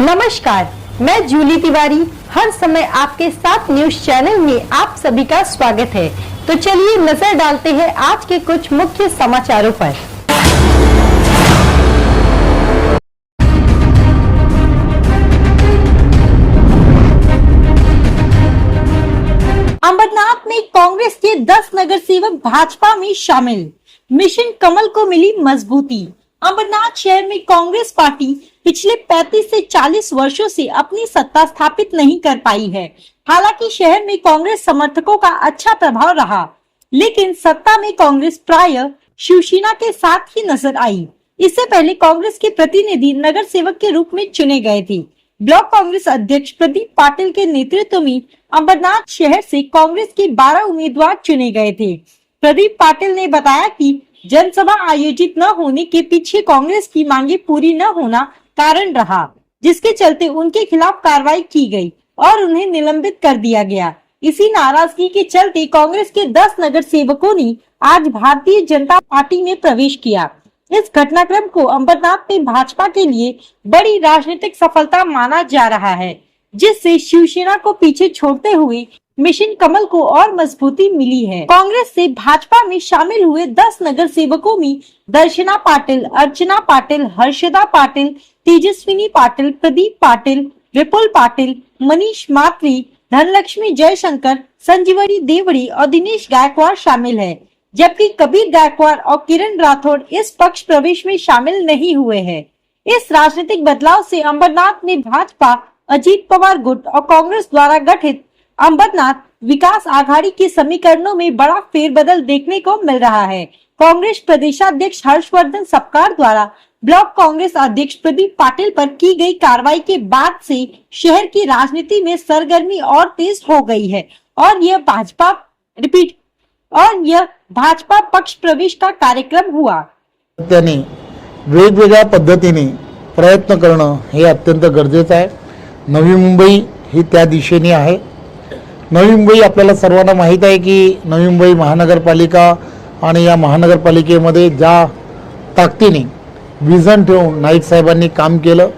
नमस्कार, मैं जूली तिवारी हर समय आपके साथ न्यूज चैनल में आप सभी का स्वागत है। तो चलिए नजर डालते हैं आज के कुछ मुख्य समाचारों पर। अंबरनाथ में कांग्रेस के 10 नगर सेवक भाजपा में शामिल, मिशन कमल को मिली मजबूती। अंबरनाथ शहर में कांग्रेस पार्टी पिछले 35 से 40 वर्षों से अपनी सत्ता स्थापित नहीं कर पाई है। हालांकि शहर में कांग्रेस समर्थकों का अच्छा प्रभाव रहा, लेकिन सत्ता में कांग्रेस प्रायः शिवसेना के साथ ही नजर आई। इससे पहले कांग्रेस के प्रतिनिधि नगर सेवक के रूप में चुने गए थे। ब्लॉक कांग्रेस अध्यक्ष प्रदीप पाटिल के नेतृत्व में अंबरनाथ शहर से कांग्रेस के 12 उम्मीदवार चुने गए थे। प्रदीप पाटिल ने बताया कि जनसभा आयोजित न होने के पीछे कांग्रेस की मांगे पूरी न होना कारण रहा, जिसके चलते उनके खिलाफ कार्रवाई की गई और उन्हें निलंबित कर दिया गया। इसी नाराजगी के चलते कांग्रेस के 10 नगर सेवकों ने आज भारतीय जनता पार्टी में प्रवेश किया। इस घटनाक्रम को अंबरनाथ में भाजपा के लिए बड़ी राजनीतिक सफलता माना जा रहा है, जिससे शिवसेना को पीछे छोड़ते हुए मिशन कमल को और मजबूती मिली है। कांग्रेस से भाजपा में शामिल हुए 10 नगर सेवकों में दर्शना पाटिल, अर्चना पाटिल, हर्षदा पाटिल, तेजस्विनी पाटिल, प्रदीप पाटिल, विपुल पाटिल, मनीष मात्री, धनलक्ष्मी जयशंकर, संजीवनी देवड़ी और दिनेश गायकवाड़ शामिल है, जबकि कबीर गायकवाड़ और किरण राठौड़ इस पक्ष प्रवेश में शामिल नहीं हुए हैं। इस राजनीतिक बदलाव से अंबरनाथ में भाजपा, अजीत पवार गुट और कांग्रेस द्वारा गठित अंबरनाथ विकास आघाड़ी के समीकरणों में बड़ा फेरबदल देखने को मिल रहा है। कांग्रेस प्रदेशाध्यक्ष हर्षवर्धन सपकाळ द्वारा ब्लॉक कांग्रेस अध्यक्ष प्रदीप पाटिल पर की गई कार्रवाई के बाद से शहर की राजनीति में सरगर्मी और तेज हो गई है और यह भाजपा पक्ष प्रवेश का कार्यक्रम हुआ। त्यांनी वेगवेगळ्या पद्धतीने प्रयत्न करणं हे अत्यंत गरजेचं आहे। नवी मुंबई ही त्या दिशेने आहे। नवी मुंबई आपल्याला सर्वांना माहीत आहे की नवी मुंबई महानगरपालिका आणि या महानगरपालिकेमध्ये ज्या ताकदीने विजन ठेवून नाईक साहेबांनी काम केलं,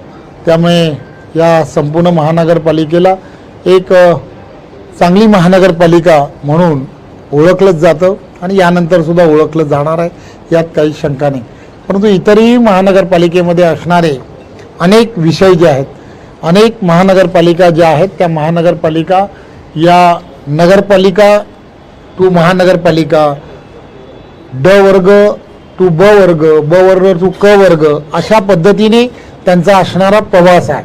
त्यामुळे या संपूर्ण महानगरपालिकेला एक चांगली महानगरपालिका म्हणून ओळखलं जातं आणि यानंतर सुद्धा ओळखलं जाणार आहे, यात काही शंका नाही। परंतु इतरही महानगरपालिकेमध्ये असणारे अनेक विषय जे आहेत, अनेक महानगरपालिका ज्या आहेत, त्या महानगरपालिका या नगरपालिका टू महानगरपालिका, ड वर्ग टू ब वर्ग, ब वर्ग टू क वर्ग अशा पद्धतीने त्यांचा असणारा प्रवास आहे।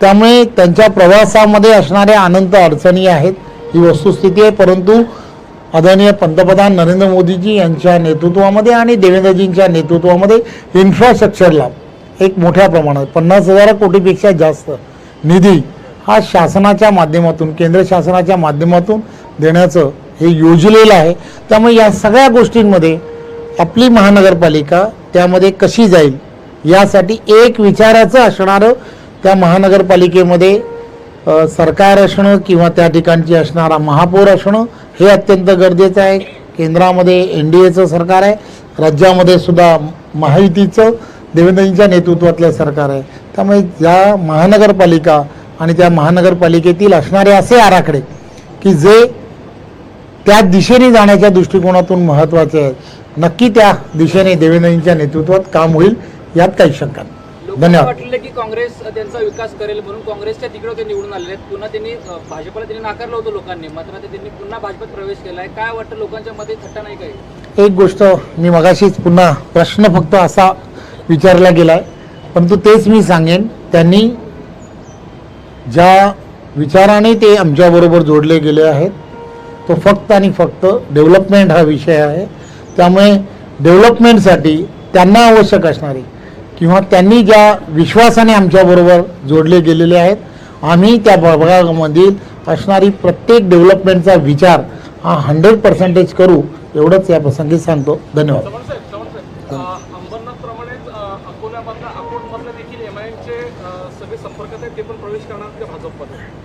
त्यामुळे त्यांच्या प्रवासामध्ये असणाऱ्या अनंत अडचणी आहेत, ही वस्तुस्थिती आहे। परंतु आदरणीय पंतप्रधान नरेंद्र मोदीजी यांच्या नेतृत्वामध्ये आणि देवेंद्रजींच्या नेतृत्वामध्ये इन्फ्रास्ट्रक्चरला एक मोठ्या प्रमाणात 50,000 कोटीपेक्षा जास्त निधी हा शासनाच्या माध्यमातून, केंद्र शासनाच्या माध्यमातून देण्याचं हे योजलेलं आहे। त्यामुळे या सगळ्या गोष्टींमध्ये आपली महानगरपालिका त्यामध्ये कशी जाईल यासाठी एक विचाराचं असणारं त्या महानगरपालिकेमध्ये सरकार असणं किंवा त्या ठिकाणची असणारा महापौर असणं हे अत्यंत गरजेचं आहे। केंद्रामध्ये एनडीएचं सरकार आहे, राज्यामध्ये सुद्धा महायुतीचं देवेंद्रजींच्या नेतृत्वातलं सरकार आहे। त्यामुळे या महानगरपालिका आणि त्या महानगरपालिकेतील असणारे असे आराखडे की जे त्या दिशेने जाण्याच्या दृष्टिकोनातून महत्त्वाचे आहेत, नक्की त्या दिशेने देवेंद्रजींच्या नेतृत्वात काम होईल, यात काही शंका नाही। धन्यवाद। वाटलं की काँग्रेस त्यांचा विकास करेल म्हणून काँग्रेसच्या तिकडे ते निवडून आलेले आहेत, पुन्हा त्यांनी भाजपला त्यांनी नाकारलं होतं लोकांनी, मात्र त्यांनी पुन्हा भाजपात प्रवेश केलाय। काय वाटतं, लोकांच्या मध्ये थट्टा नाही काही? एक गोष्ट मी मगाशीच पुन्हा प्रश्न फक्त असा विचारला गेलाय, परंतु तेच मी सांगेन, त्यांनी ज्या विचाराने ते आमच्याबरोबर जोडले गेले आहेत तो फक्त आणि फक्त डेव्हलपमेंट हा विषय आहे। त्यामुळे डेव्हलपमेंटसाठी त्यांना आवश्यक असणारी किंवा त्यांनी ज्या विश्वासाने आमच्याबरोबर जोडले गेलेले आहेत, आम्ही त्या भागामधील असणारी प्रत्येक डेव्हलपमेंटचा विचार हा 100% करू, एवढंच या प्रसंगी सांगतो। धन्यवाद।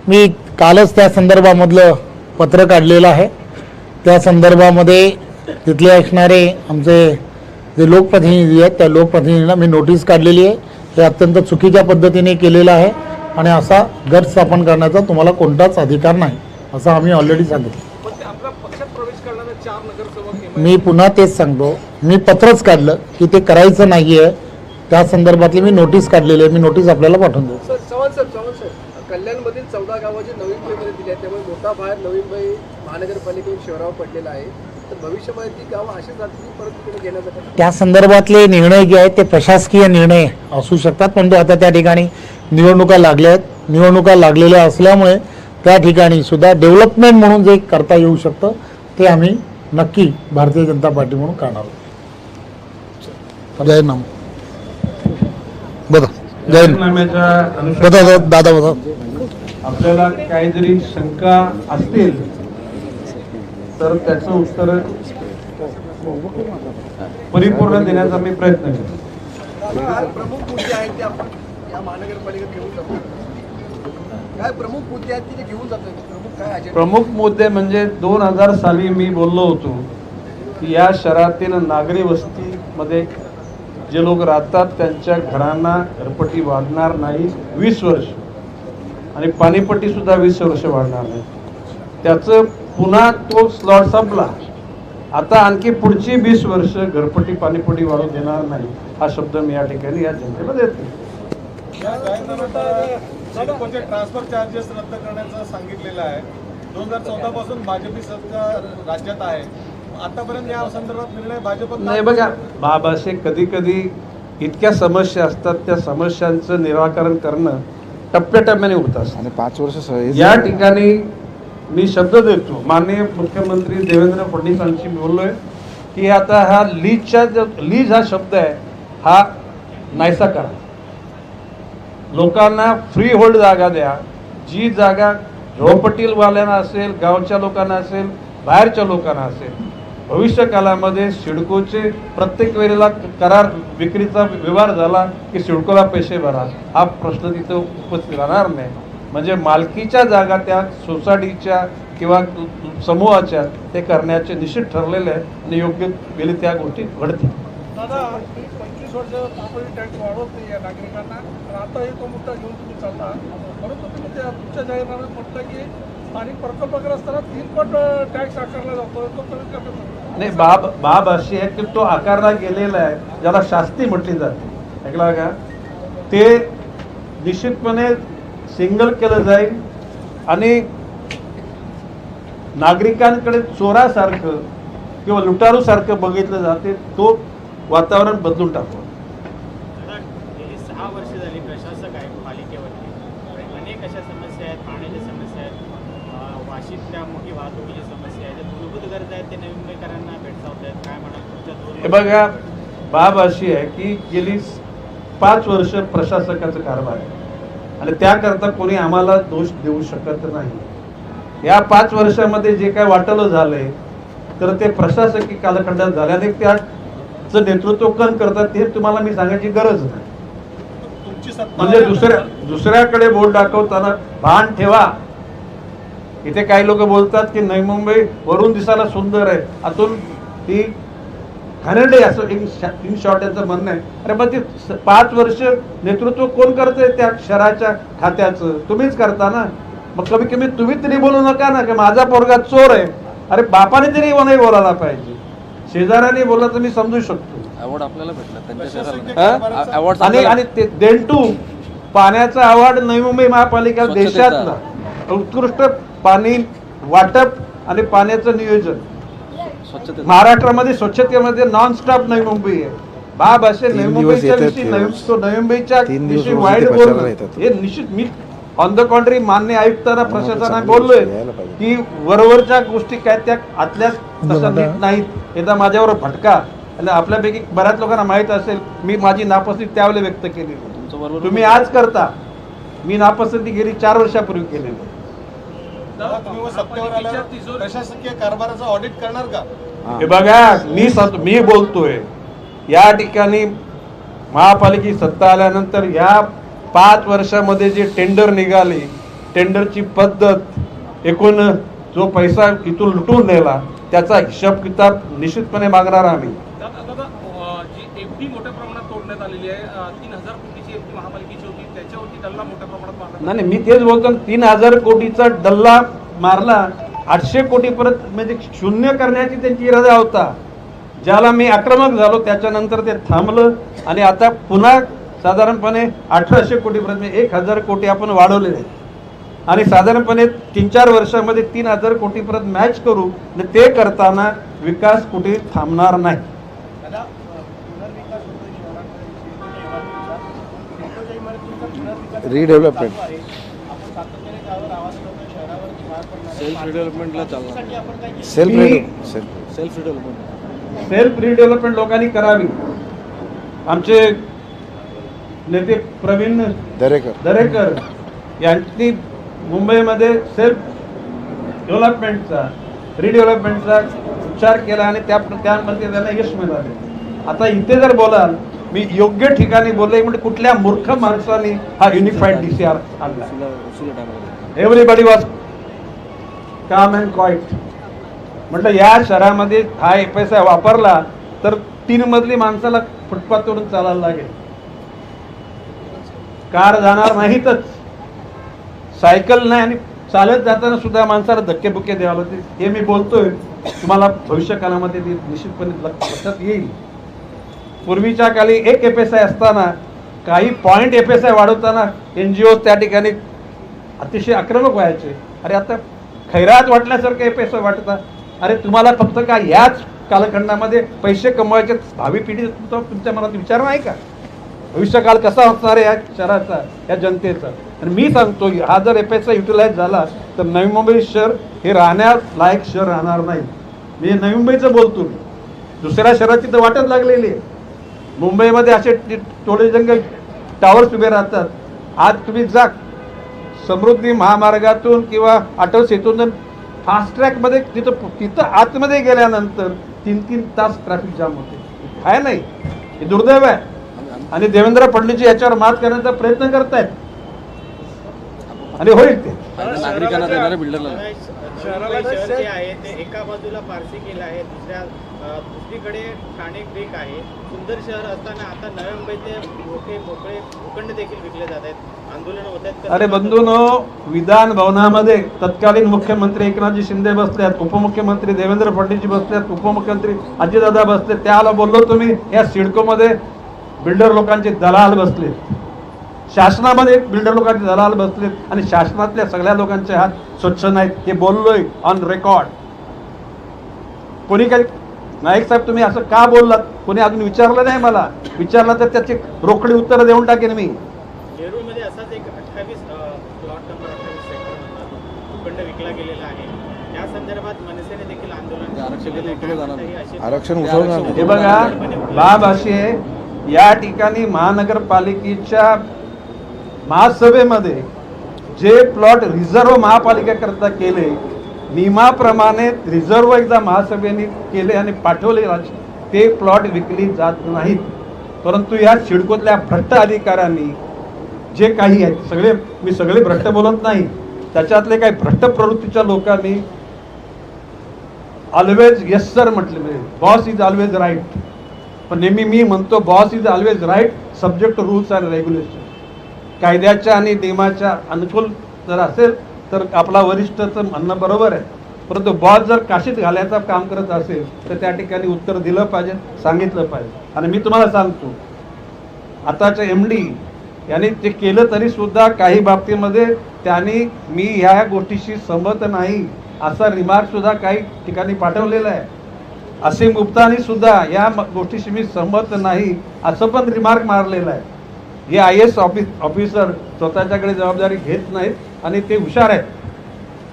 मी कालच त्या संदर्भामधलं पत्र काढलेलं आहे। त्या संदर्भामध्ये तिथले असणारे आमचे जे लोकप्रतिनिधी आहेत त्या लोकप्रतिनिधींना मी नोटीस काढलेली आहे। हे अत्यंत चुकीच्या पद्धतीने केलेलं आहे। आणि असा गट स्थापन करण्याचा तुम्हाला कोणताच अधिकार नाही असं आम्ही ऑलरेडी सांगितलं. पण ते आपल्या पक्षात प्रवेश करणारे 4 नगरसेवक मी पुन्हा तेच सांगतो, मी पत्रच काढलं की ते करायचं नाही आहे, त्या संदर्भातली मी नोटीस काढलेली आहे. मी नोटीस आपल्याला पाठवून देतो. सर चव्हाण सर कल्याणमधील 14 गावं जी नवी मुंबईमध्ये दिली आहेत त्यामुळे मोठा भार नवी मुंबई महानगरपालिकेवर शहरावर पडलेला आहे. तर भविष्यामध्ये ती गावं अशी जातील की परत तिकडे घेण्यासाठी त्या संदर्भातले निर्णय जे आहेत ते प्रशासकीय निर्णय असू शकतात, परंतु आता त्या ठिकाणी निवडणुका लागल्या आहेत. निवडणुका लागलेल्या असल्यामुळे त्या ठिकाणी सुद्धा डेव्हलपमेंट म्हणून जे करता येऊ शकतं ते आम्ही नक्की भारतीय जनता पार्टी म्हणून करणार आहोत. जय नाम बघा, जय जाहीरनाम्याच्या बघा दादा बघा. आपल्याला काही जरी शंका असतील तर त्याचं उत्तर परिपूर्ण देण्याचा मी प्रयत्न केला. काय प्रमुख मुद्दे आहेत ते आपण या महानगरपालिकेत घेऊन जातो. काय प्रमुख मुद्दे आहेत की ते घेऊन जातो. प्रमुख काय अजेंडा? प्रमुख मुद्दे म्हणजे 2000 साली मी बोललो होतो की या शहरातील नागरी वस्तीमध्ये जे लोक राहतात त्यांच्या घरांना घरपट्टी वाढणार नाही 20 वर्ष, आणि पाणीपट्टी सुद्धा 20 वर्ष वाढणार नाही. त्याचं पुन्हा तो स्लॉट संपला. आता आणखी पुढची 20 वर्ष घरपट्टी पाणीपट्टी वाढू देणार नाही हा शब्द मी या ठिकाणी या जनतेला देतो. या जाहीरनाम्यात सिडकोचे ट्रान्सफर चार्जेस रद्द करण्याचं सांगितलेलं आहे. 2014 पासून भाजपी सरकार राज्यात आहे. आतापर्यंत या संदर्भात निर्णय भाजप नाही बघा, बाबाशे कधी कधी इतक्या समस्या असतात, त्या समस्यांचं निराकरण करणं टप्प्याटप्प्याने होत असतं. आणि 5 वर्ष या ठिकाणी मी शब्द देतो, माननीय मुख्यमंत्री देवेंद्र फडणवीसांशी बोललोय की आता हा लीज हा शब्द आहे हा नाहीसा करा. लोकांना फ्री होल्ड जागा द्या. जी जागा झोपडपट्टीवाल्यांना असेल, गावच्या लोकांना असेल, बाहेरच्या लोकांना असेल, भविष्य काळामध्ये सिडकोचे प्रत्येक वेळेला करार विक्रीचा व्यवहार झाला की सिडकोला पैसे भरा हा प्रश्न तिथं उपस्थित राहणार नाही. म्हणजे मालकीच्या जागा त्या सोसायटीच्या किंवा समूहाच्या ते करण्याचे निश्चित ठरलेले आहे आणि योग्य वेळी त्या गोष्टी घडतील. दादा 25 वर्ष प्रॉपर्टी टॅक्स वाढवत नाही या नागरिकांना. तर आता हे तो मुद्दा घेऊन तुम्ही चालता, परंतु तुम्ही तुमच्या जाहीरनाम्यात म्हटलं की स्थानिक प्रकल्पग्रस्तांना 3 पट टॅक्स आकारला जातो. तो कमी करतो. नाही, बाब अशी आहे की तो आकारला गेलेला आहे, ज्याला शास्ती म्हटली जाते, ऐकला का, ते निश्चितपणे सिंगल केलं जाईल आणि नागरिकांकडे चोरासारखं किंवा लुटारूसारखं बघितलं जाते. तो वातावरण बदलून टाकू. गेली 6 वर्ष झाली प्रशासक आहे पालिकेवरती. अनेक अशा समस्या आहेत, पाण्याच्या समस्या आहेत, वाशीतल्या मोठी वाहतुकीची समस्या आहे, ज्या मूलभूत गरजा आहेत ते नवी मुंबईकरांना भेडसावत आहेत. काय म्हणा तुमच्या हे बघा, बाब अशी आहे की गेली 5 वर्ष प्रशासकाचं कारभार आहे आणि त्याकरता कोणी आम्हाला दोष देऊ शकत नाही. या 5 वर्षामध्ये जे काय वाटलं झालंय तर ते प्रशासकी कालखंडात झाल्याने त्याचं नेतृत्व कोण करतात ते तुम्हाला मी सांगायची गरज नाही. तुमची सत्ता म्हणजे दुसऱ्याकडे बोट दाखवताना भान ठेवा. इथे काही लोक बोलतात की नवी मुंबई वरून दिसायला सुंदर आहे, आतून ती घाणेरडी असं इन शॉर्ट यांचं म्हणणं आहे. अरे मग ते 5 वर्ष नेतृत्व कोण करतंय त्या शहराच्या खात्याचं? तुम्हीच करता ना. मग कमी कमी तुम्ही तरी बोलू नका ना की माझा पोरगा चोर आहे. अरे बापाने तरी नाही बोलायला पाहिजे. शेजाऱ्याने बोलला तर मी समजू शकतो. अवॉर्ड आपल्याला भेटला हा? आणि ते देंटू पाण्याचा अवॉर्ड नवी मुंबई महापालिका देशातला उत्कृष्ट पाणी वाटप आणि पाण्याचं नियोजन महाराष्ट्रामध्ये स्वच्छतेमध्ये नॉन स्टॉप नवी मुंबई आहे. बाब असे नवी मुंबईच्या विषयी नवी मुंबईच्या विषयी वाईट बोलणं हे निश्चित मी ऑन द कॉन्ट्री मान्य आयुक्तांना प्रशासनाने बोललोय की वरवरच्या गोष्टी काय त्या आतल्या तशा नीट नाहीत. एकदा माझ्यावर भटका आणि आपल्यापैकी बऱ्याच लोकांना माहित असेल मी माझी नापसंती त्यावेळेला व्यक्त केली. तुम्ही आज करता, मी नापसंती गेली 4 वर्षापूर्वी केलेली. तुम्ही सत्तेवर आल्यावर प्रशासकीय कारभाराचं ऑडिट करणार का? हे बघा, मी बोलतोय या ठिकाणी महापालिकेची सत्ता आल्यानंतर या 5 वर्षामध्ये जे टेंडर निघाले, टेंडरची पद्धत, एकूण जो पैसा इथून लुटून नेला त्याचा हिसाब किताब निश्चितपणे मागणार आम्ही. जी एफडी मोठ्या प्रमाणात तोडण्यात आलेली आहे, 3000 कोटीची एफडी महापालिकेची होती, त्याच्यावरती त्यांना मोठ्या प्रमाणात नाही मी तेच बोलतो ना, 3,000 कोटीचा डल्ला मारला, 800 कोटी परत म्हणजे शून्य करण्याची त्यांची इरादा होता. ज्याला मी आक्रमक झालो त्याच्यानंतर ते थांबलं आणि आता पुन्हा साधारणपणे 1800 कोटीपर्यंत 1,000 कोटी आपण वाढवलेले आहेत आणि साधारणपणे 3-4 वर्षामध्ये 3,000 कोटीपर्यंत मॅच करू. आणि ते करताना विकास कुठे थांबणार नाही. रिडेव्हलपमेंट सेल्फ रिडेव्हलपमेंट लोकांनी करावी. आमचे नेते प्रवीण दरेकर यांनी मुंबईमध्ये सेल्फ डेव्हलपमेंटचा रिडेव्हलपमेंटचा उच्चार केला आणि त्यामध्ये त्यांना यश मिळाले. आता इथे जर बोलाल, मी योग्य ठिकाणी बोलले म्हणजे कुठल्या मूर्ख माणसाने हा युनिफाईड DCR आणला. एव्हरीबडी वॉज काम अँड क्वाईट. म्हटलं या शहरामध्ये हा पैसा वापरला तर 3 मजली माणसाला फुटपाथवरून चालायला लागेल, कार जाणार नाहीतच, सायकल नाही, आणि चालत जाताना सुद्धा माणसाला धक्केबुक्के द्यावं लागते. हे मी बोलतोय, तुम्हाला भविष्य काळामध्ये ते निश्चितपणे लक्षात येईल. पूर्वीच्या काळी एक FSI असताना काही पॉइंट FSI वाढवताना NGO त्या ठिकाणी अतिशय आक्रमक व्हायचे. अरे आता खैरात वाटल्यासारखं FSI वाटतात. अरे तुम्हाला फक्त काय याच कालखंडामध्ये पैसे कमवायचे, भावी पिढी तुमच्या मनात विचार नाही का? भविष्यकाळ कसा असणार आहे या शहराचा, या जनतेचा? आणि मी सांगतो, हा जर FSI युटिलाइज झाला तर नवी मुंबई शहर हे राहण्यालायक शहर राहणार नाही. मी नवी मुंबईचं बोलतो, दुसऱ्या शहराची तर वाटच लागलेली आहे. मुंबईमध्ये असे टोळे जंगल टावर्स उभे राहतात. आज तुम्ही जा समृद्धी महामार्गातून किंवा अटल सेतूतून फास्ट ट्रॅकमध्ये तिथं आतमध्ये गेल्यानंतर 3-3 तास ट्रॅफिक जाम होते. आहे नाही, हे दुर्दैव आहे. आणि देवेंद्र फडणवीस याच्यावर मात करण्याचा प्रयत्न करतायत आणि होईल ते. नागरिकांना देणारे बिल्डरला शहर जे आहे ते एका बाजूला पारसी केलं आहे, दुसरीकडे ठाणे क्रीक आहे. सुंदर शहर असताना आता नवी मुंबईचे मोकळे भूखंड देखील विकले जात आहेत, आंदोलन होत आहेत. अरे बंधूंनो, विधान भवनामध्ये तत्कालीन मुख्यमंत्री एकनाथजी शिंदे बसल्यात, उपमुख्यमंत्री देवेंद्र फडणवीस बसल्यात, उपमुख्यमंत्री अजितदादा बसले. त्याला बोललो तुम्ही या सिडकोमध्ये बिल्डर लोकांचे दलाल बसले, शासनामध्ये बिल्डर लोकांचे दलाल बसलेत आणि शासनातल्या सगळ्या लोकांचे हात स्वच्छ नाहीत. हे बोललोय ऑन रेकॉर्ड. कोणी काही नाईक साहेब तुम्ही असं का बोललात कोणी अजून विचारलं नाही मला. विचारलं तर त्याची रोकडी उत्तर देऊन टाकेन मी. नेरूळमध्ये असाच एक 28 प्लॉट नंबर 28 सेक्टर भूखंड विकला गेलेला आहे. त्या संदर्भात मनसेने देखील आंदोलन आरक्षण हे बघा, बाब अशी आहे, या ठिकाणी महानगरपालिकेच्या महासभेमध्ये जे प्लॉट रिझर्व महापालिकेकरता केले, नियमाप्रमाणे रिझर्व एकदा महासभेने केले आणि पाठवले, ते प्लॉट विकली जात नाहीत. परंतु या सिडकोतल्या भ्रष्ट अधिकाऱ्यांनी जे काही आहेत सगळे, मी सगळे भ्रष्ट बोलत नाही, त्याच्यातले काही भ्रष्ट प्रवृत्तीच्या लोकांनी ऑलवेज येस सर म्हटले. म्हणजे बॉस इज ऑलवेज राईट, पण नेहमी मी म्हणतो boss is always right subject to rules and regulation. कायद्याच्या आणि नियमाच्या अनुकूल जर असेल तर आपला वरिष्ठचं म्हणणं बरोबर आहे, परंतु बॉस जर काशीत घालायचं काम करत असेल तर त्या ठिकाणी उत्तर दिलं पाहिजे, सांगितलं पाहिजे. आणि मी तुम्हाला सांगतो, आताच्या MD यांनी ते केलं तरी सुद्धा काही बाबतीमध्ये त्यांनी मी ह्या गोष्टीशी सहमत नाही असा रिमार्क सुद्धा काही ठिकाणी पाठवलेला आहे. असीम गुप्तानी सुद्धा या गोष्टीशी मी सहमत नाही असं पण रिमार्क मारलेला आहे. हे IAS ऑफिसर स्वतःच्याकडे जबाबदारी घेत नाहीत आणि ते हुशार आहेत.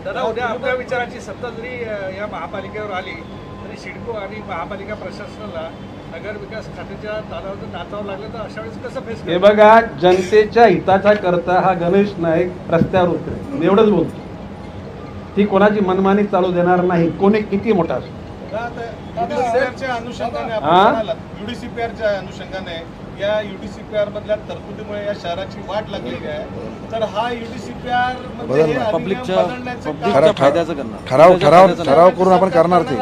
दादा, उद्या आपल्या विचाराची सत्ता जरी या महापालिकेवर आली तरी सिडको आणि महापालिका प्रशासनाला नगर विकास खात्याच्या दारावर नाचावं लागलं तर अशा वेळेस कसं फेस हे बघा, जनतेच्या हिताच्या करता हा गणेश नाईक रस्त्यावर उतरेल, मी एवढंच बोलतो. ती कोणाची मनमानी चालू देणार नाही, कोणी किती मोठा असो. युडीसीपीआरच्या अनुषंगाने या UDCPR मधल्या तरतुदीमुळे या शहराची वाट लागलेली आहे. तर हा UDCPR ठराव करून आपण करणार ते.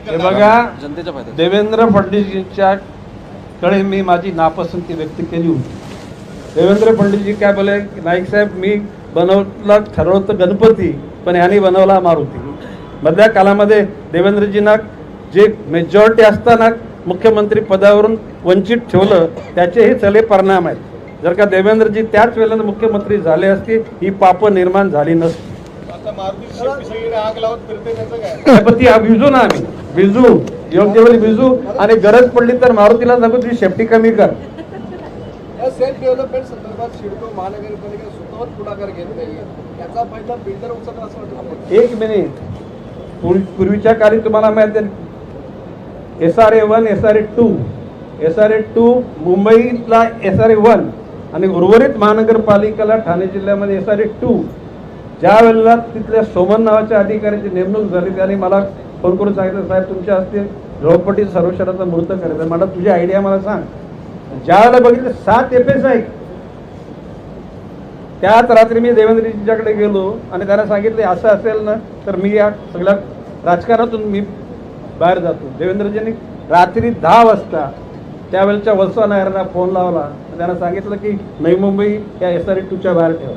हे बघा, देवेंद्र फडणवीसांच्या कडे मी माझी नापसंती व्यक्त केली होती. देवेंद्र फडणवीसजी काय बोले, नाईक साहेब मी बनवला ठरवतं गणपती, पण यांनी बनवला मारुती. मधल्या काळामध्ये देवेंद्रजींना जे मेजॉरिटी असताना मुख्यमंत्री पदावरून वंचित ठेवलं, त्याचेही चले परिणाम आहेत. जर का देवेंद्रजी त्याच वेळेला मुख्यमंत्री झाले असते, ही पाप निर्माण झाली नसती. आता मारुती शेट्टी सगळीकडे आग लावत फिरते, त्याचं काय? पण ती भिजू ना, आम्ही भिजू, योग्य वेळी भिजू, आणि गरज पडली तर मारुतीला सांगू तुझी सेफ्टी कमी कर. या सेल्फ डेव्हलपमेंट संदर्भात सिडको महानगरपालिका स्वतःवर पुढाकार घेत नाही, याचा फायदा बिल्डर उचलला असं वाटतं. एक मिनिट, पूर्वीच्या काळी तुम्हाला माहिती आहे SRA1, SRA2, SRA2 मुंबईला SRA1 आणि उर्वरित महानगरपालिकेला ठाणे जिल्ह्यामध्ये SRA2. ज्या वेळेला तिथल्या सोमन नावाच्या अधिकाऱ्याची नेमणूक झाली, त्याने मला फोन करून सांगितलं, साहेब तुमच्या हस्ते झोपडपट्टी सर्वेक्षणाचा मुहूर्त करायचा. मला तुझी आयडिया मला सांग. ज्या वेळेला बघितलं 7 FSI, त्याच रात्री मी देवेंद्रजींच्याकडे गेलो आणि त्यांना सांगितले असं असेल ना तर मी या सगळ्या राजकारणातून मी बाहेर जातो. देवेंद्रजींनी रात्री 10 वाजता त्यावेळेच्या वत्सा नायरांना फोन लावला, त्यांना सांगितलं की नवी मुंबई या SRA2च्या बाहेर ठेवा.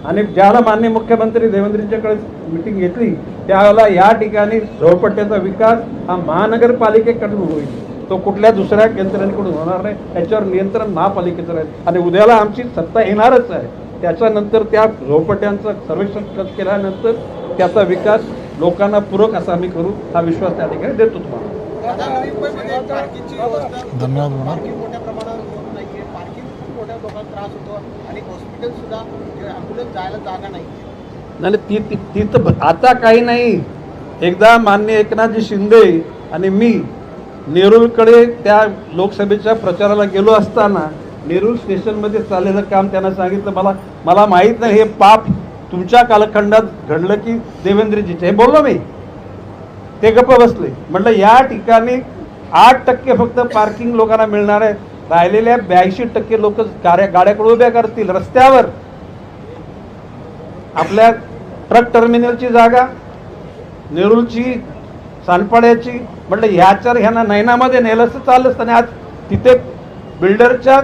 आणि ज्याला माननीय मुख्यमंत्री देवेंद्रजींच्याकडे मिटिंग घेतली, त्यावेळेला या ठिकाणी झोपडपट्ट्याचा विकास हा महानगरपालिकेकडून होईल, तो कुठल्या दुसऱ्या यंत्रणेकडून होणार नाही. त्याच्यावर नियंत्रण महापालिकेचं राहील आणि उद्याला आमची सत्ता येणारच आहे. त्याच्यानंतर त्या झोपडपट्ट्यांचं सर्वेक्षण केल्यानंतर त्याचा विकास लोकांना पूरक असा आम्ही करू, हा विश्वास त्या ठिकाणी देतो तुम्हाला. धन्यवाद म्हणा. पार्किंग मोठ्या प्रमाणात होत नाहीये, पार्किंग खूप मोठ्या लोकांना त्रास होतो आणि हॉस्पिटल सुद्धा ॲम्ब्युलन्स जायला जागा नाही. नाही ती तर आता काही नाही. एकदा माननीय एकनाथजी शिंदे आणि मी नेरूळकडे त्या लोकसभेच्या प्रचाराला गेलो असताना नेरूळ स्टेशनमध्ये चाललेलं काम त्यांना सांगितलं, मला माहीत नाही हे पाप तुमच्या कालखंडात घडलं की देवेंद्रजीचे, हे बोललो मी. ते गप्प बसले. म्हटलं या ठिकाणी 8% फक्त पार्किंग लोकांना मिळणार आहे, राहिलेल्या 82% लोक गाड्याकडे उभ्या करतील रस्त्यावर. आपल्या ट्रक टर्मिनलची जागा, नेरूळची, सानपाड्याची, म्हटलं ह्यांना नैनामध्ये नेलं असं चाललं असतं. आणि आज तिथे बिल्डरच्या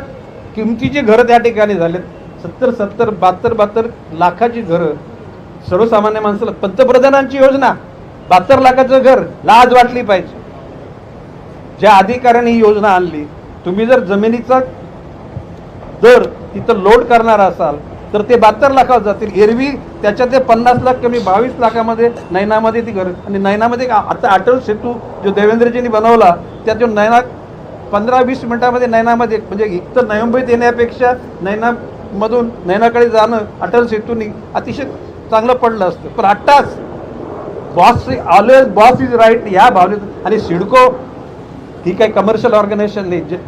किमतीची घरं त्या ठिकाणी झालेत. 70 72 लाखाची घरं. सर्वसामान्य माणसाला पंतप्रधानांची योजना 72 लाखाचं घर, लाज वाटली पाहिजे. ज्या अधिकाऱ्यांनी ही योजना आणली, तुम्ही जर जमिनीचा दर तिथं लोड करणार असाल तर ते 72 लाखावर जातील. एरवी त्याच्यात ते 50 लाख कमी 22 लाखामध्ये नैनामध्ये ती घर. आणि नैनामध्ये आता अटल सेतू जो देवेंद्रजींनी बनवला, त्यात जो नैना 15-20 मिनिटामध्ये नैनामध्ये, म्हणजे इथं नवी मुंबईत येण्यापेक्षा नैनामधून नैनाकडे जाणं अटल सेतूनी अतिशय चांगलं पडलं असतं. पण आत्ताच बॉस इज राईट या भावनेत. आणि सिडको ही काही कमर्शियल ऑर्गनायझेशन नाही जे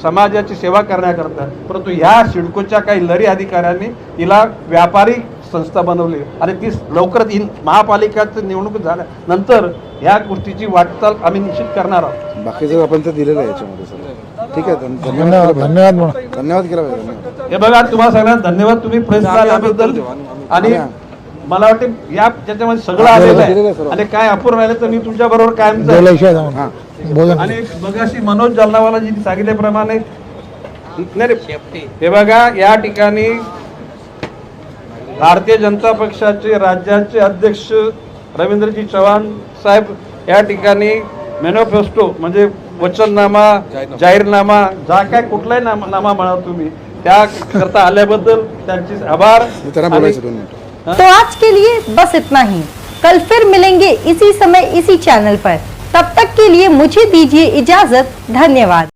समाजाची सेवा करण्याकरता, परंतु ह्या सिडकोच्या काही लरी अधिकाऱ्यांनी तिला व्यापारी संस्था बनवली आणि ती लवकरच महापालिकेची निवडणूक झाल्यानंतर ह्या गोष्टीची वाटचाल आम्ही निश्चित करणार आहोत. बाकीचं आपण तर दिलेलं आहे याच्यामध्ये सर. ठीक आहे, धन्यवाद म्हणा. धन्यवाद केला पाहिजे. धन्यवाद. हे बघा, तुम्हाला सगळ्यांना धन्यवाद, तुम्ही प्रेस आल्याबद्दल. आणि मला वाटते या त्याच्यामध्ये सगळं आलेलं आहे आणि काय अपूर्ण राहिलं तर मी तुमच्या बरोबर कायम. आणि मगाशी मनोज जलनावालाजी सांगितल्याप्रमाणे हे बघा, या ठिकाणी भारतीय जनता पक्षाचे राज्याचे अध्यक्ष रवींद्रजी चव्हाण साहेब या ठिकाणी मॅनिफेस्टो म्हणजे वचननामा, जाहीरनामा, जा काय कुठलाही नामा म्हणा तुम्ही, त्या करता आल्याबद्दल त्यांचे आभार. तो आज के लिए बस इतना ही. कल फिर मिलेंगे इसी समय इसी चैनल पर. तब तक के लिए मुझे दीजिए इजाजत. धन्यवाद.